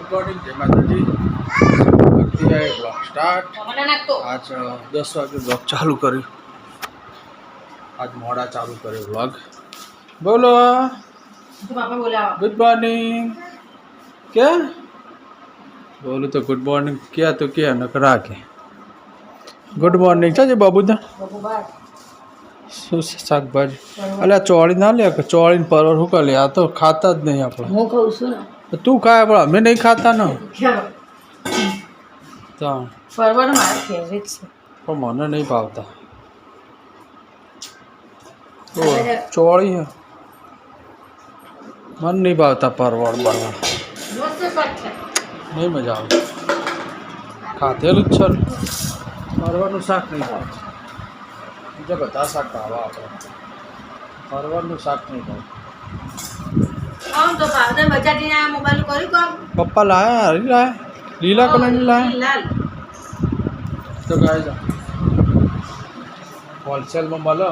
Good morning जय माता जी। करती है ब्लॉग स्टार्ट। आज 10 वागे ब्लॉग चालू करी। आज मोड़ा चालू करे ब्लॉग। बोलो गुड मॉर्निंग। क्या बोलो तो गुड मॉर्निंग क्या तो क्या नकरा के गुड मॉर्निंग चाचे बाबू दा શાકભાજી અલ્યા ચોળી ના લે ચોળી ને પરવર શું કરે આ તો ખાતા જ નહીં આપણે હું ખાઉં છું ને તું ખાય પણ અમે નહીં ખાતા ને તો પરવર મારા ફેવરેટ છે પણ મને નહીં ભાવતા ચોળી હે મને નહીં ભાવતા પરવર બરવર નહીં મજા આવે ખાધેલું જ છે પરવરનું શાક નહીં ભાવતું બીજા બધા શાક ભાવે આપણે પરવરનું શાક નહીં ભાવ તો ભાવને બજારથી આ મોબાઈલ કર્યું કામ પપ્પા લાયા હરી લાયા લીલા કલરની લાયા લાલ તો ગાય હોલસેલમાં મળે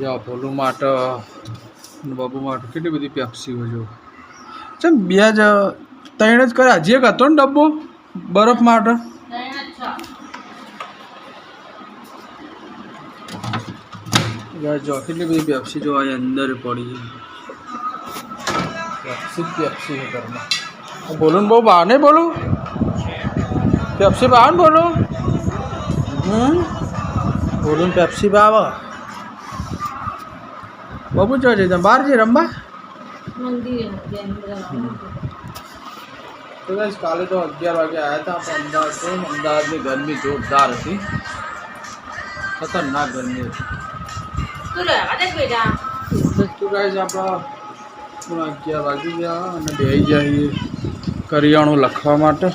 જો ભોલું માટે બાબુ માટે કેટલી બધી પેપ્સી હોય જો ચમ બે જ ત્રણ જ કરે હજી એક હતો ને ડબ્બો બરફ માટે જો કેટલી બધી પેપ્સી જો આ અંદર પડી પેપ્સી છે ઘરમાં બોલું ને બહુ બહાર નહીં બોલું પેપ્સી બહાર બોલો બોલું પેપ્સી બહાર બાબુ જો છે તમે બહાર જઈ રમવા તો બસ કાલે તો 11 વાગે આવ્યા હતા પણ અમદાવાદની ગરમી જોરદાર હતી ખતરનાક ગરમી હતી તો ગાઈસ આપણા 11 વાગી ગયા અને બેસી જઈએ કરિયાણું લખવા માટે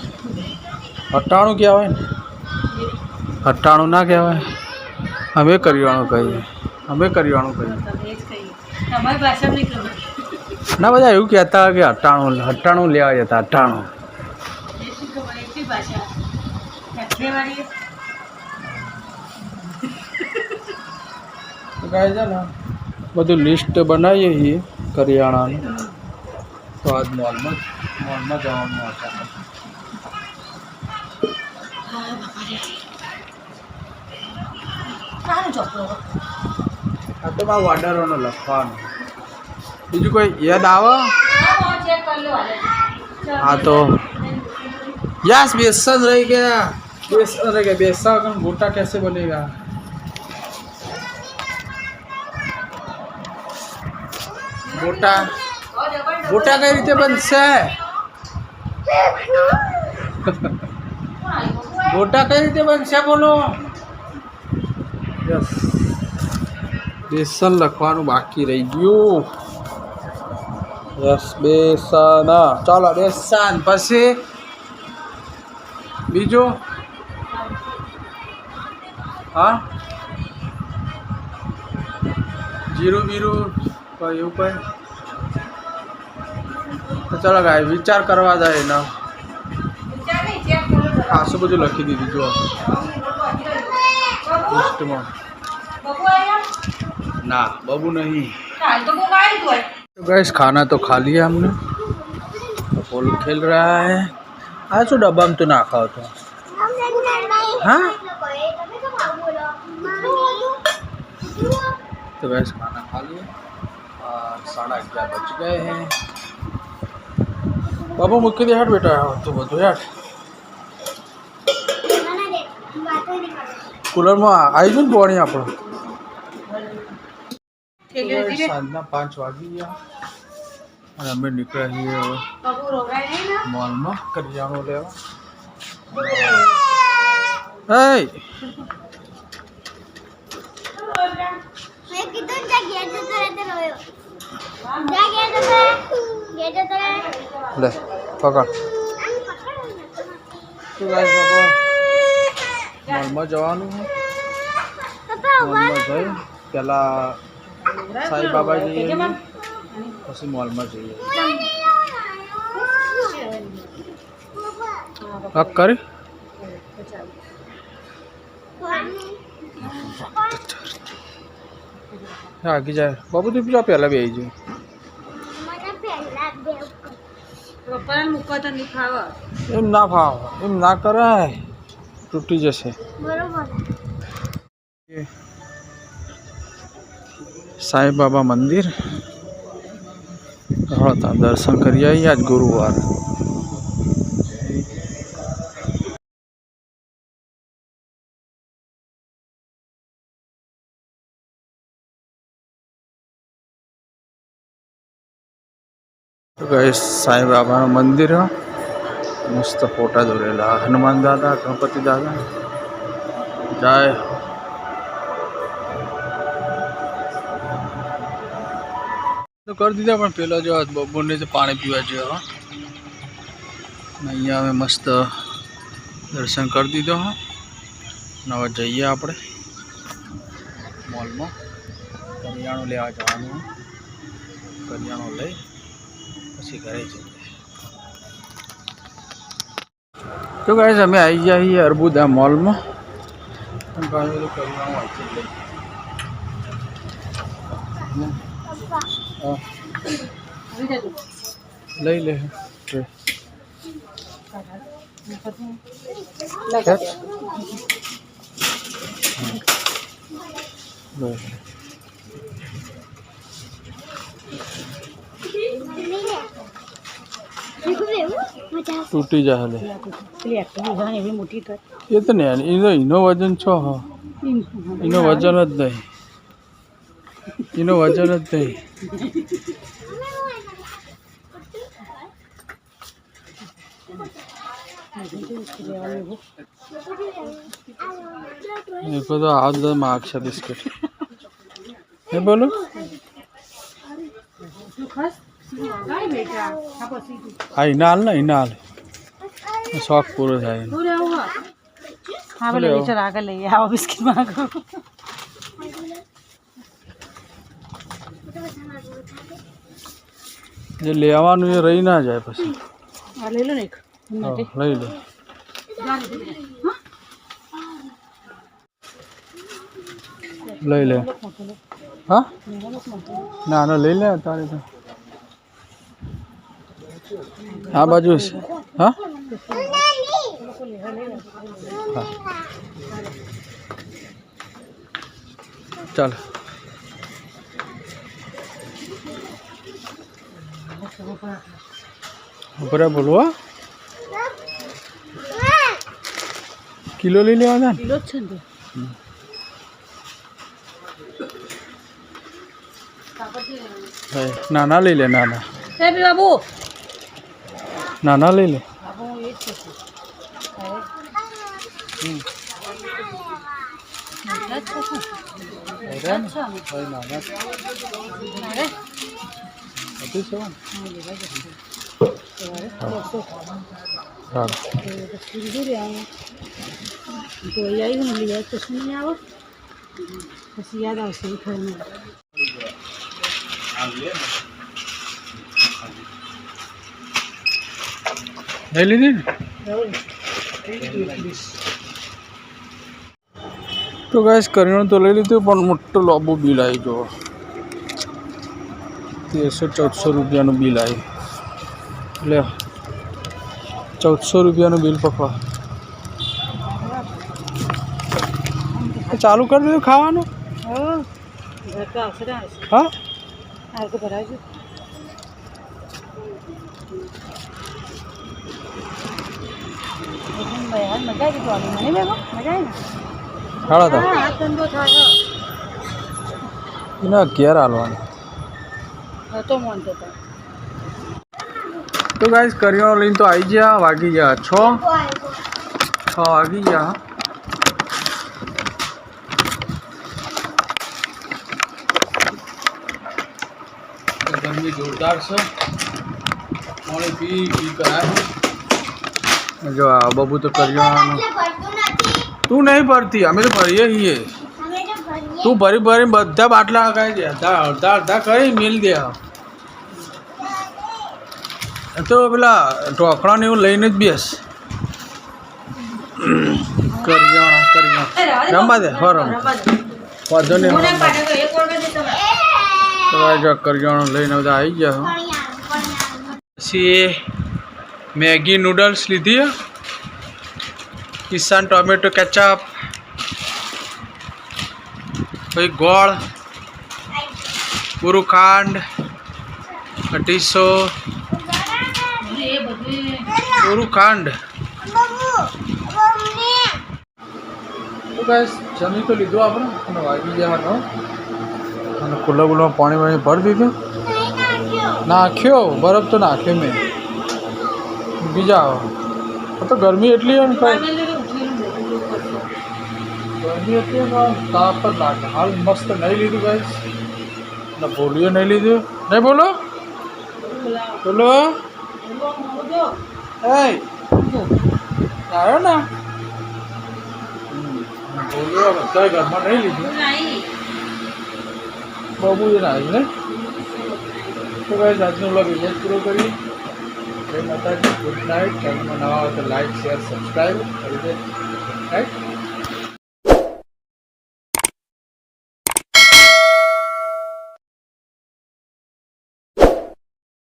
હટાણું કહેવાય ને હટાણું ના કહેવાય અમે કરિયાણું કહીએ ના બધા એવું કહેતા કે હટાણું લેવા જતા હટાણું ગાય છે ને બધું લિસ્ટ બનાવીએ છીએ કરિયાણાનું તો આજ મોલમાં જવાનું હતા આ તો મારા ઓર્ડરોનો લખવાનું બીજું કોઈ યાદ આવે हाँ तो यस बेसन रह गया बेसन गोटा कैसे बनेगा गोटा कई रीते बनશે गोटा कई रीते बनશે बोलो यस बेसन લખવાનું બાકી રહી ગયું यस बेसन चलो बेसन પછી બીજું હા જીરું બીરું કોઈ એવું કોઈ તો ચાલો ગાય વિચાર કરવા જાય ને ખાસું બધું લખી દીધું જો લિસ્ટમાં ના બબુ નહીં तो गैस खाना तो खा लिया हमने पोल खेल रहा है आज तो डब्बा में तो ना खाओ तो हाँ तो गैस खाना खा लिया और 11:30 बज गए हैं बाबू मुख्य दे हट बेटा तो બધું યાર કુલર માં આવી ગયું પાણી આપણો સાંજના 5 વાગી ગયા અને અમે નીકળ્યા છીએ હવે મોલમાં કરિયાણું લેવા લે પકડ તો ગાઈસ બાબા મોલમાં જવાનું મોલમાં જઈ પહેલા साई बाबा જઈએ પછી મોલમાં જઈએ હક કરી આગી જાય બાબુ તું પેલા પહેલા બેસી જાય પપ્પાને મૂકવા તો નહીં ખાવ એમ ના ફાવ એમ ના કરાય તૂટી જશે બરોબર સાંઈ બાબા મંદિર હતા દર્શન કરી આવીએ આજ ગુરુવાર તો ગાઈસ સાંઈ બાબાનું મંદિર મસ્ત ફોટા દોરેલા હનુમાન દાદા ગણપતિ દાદા જય તો કરી દીધા પણ પેલો જો બપોરને તો પાણી પીવા જોઈએ હવે અહીંયા અમે મસ્ત દર્શન કરી દીધો હા હવે જઈએ આપણે મોલમાં કરિયાણું લેવા જવાનું કરિયાણું લઈ પછી ઘરે જઈએ તો ગાઈસ અમે આવી ગયા છીએ અર્બુદા મોલમાં ઘણું બધું કરિયાણું વાંચી લઈ લે તૂટી જાય લે એ તો ને એનો વજન છો હા એનો વજન જ નહીં એનો વજન જ નહીં देखो तो आज मार्क्स बिस्किट है बोलो हाँ इनाल ना इनाल शौक पूरा થાય હા ભલે ચલ આગળ લઈએ આવો બિસ્કિટ માંગો જે લેવાનું એ રહી ના જાય પછી આ લઈ લો ને એક લઈ લે લઈ લે હા ના ના લઈ લે તારે તો આ બાજુ છે હા હા ચાલ બરાબર બોલો કિલો લઈ લેવાના કિલો જ છે ને નાના લઈ લે નાના એ બાબુ નાના લઈ લે બાબુ એ જ છે પછી યાદ આવશે એ ખાઈને લઈ લીધી ને તો ગાઈસ કરિયાણું તો લઈ લીધું પણ મોટું લાંબુ બિલ આવી ગયો 1300-1400 રૂપિયાનું બિલ આવ્યું એટલે 1400 રૂપિયાનું બિલ પકવા ચાલુ કરી દીધું ખાવાનું હા ભરાજો મજા આવી મને મજા આવી ને હાલો તો આ ધંધો થાય એના ઘેર હાલવાનું હતો મોનતો તો ગાઈસ કરિયાણું લઈને તો આવી ગયા વાગી ગયા 6 વાગી ગયા ગરમી જોરદાર છે પાણી પી કરાય જો આ બાબુ તો કરિયાણું તું નહીં ભરતી અમે તો ભરીએ છીએ તું ભરી ભરી બધા બાટલા કાઢી દે અડધા કરી મિલ દે તો પેલા ઢોકળાને એવું લઈને જ બેસ કરિયાણા રમવા દે રમ વાંધો નહીં કરિયાણું લઈને બધા આવી ગયા પછી મેગી નૂડલ્સ લીધી, કિસાન ટોમેટો કેચઅપ, પછી ગોળ, પૂરું ખાંડ, અઢીસો પૂરું ખાંડ. તો ગાઈસ જમી તો લીધું આપણે અને વાગી જવાનો અને કુલ્લા કુલ્લામાં પાણી ભરી દીધું, નાખ્યો બરફ તો નાખ્યો મેં. બીજા આવો તો ગરમી એટલી હોય ને ગરમી એટલી તાપ પર લાગે. હાલ મસ્ત નહીં લીધું ગાઈસ ને બોલીએ નહીં લીધું. નહીં બોલો બોલો એ આવ્યો ને બોલ્યો બધા ઘરમાં નહીં લીધું બબુ એને આવ્યું ને. તો ગાઈસ આજનો વ્લોગ વિડીયો પૂરો કરી. જય માતાજી, ગુડ નાઇટ. ચેનલમાં નવા હોય તો લાઈક શેર સબસ્ક્રાઈબ કરી દે. રાઈટ.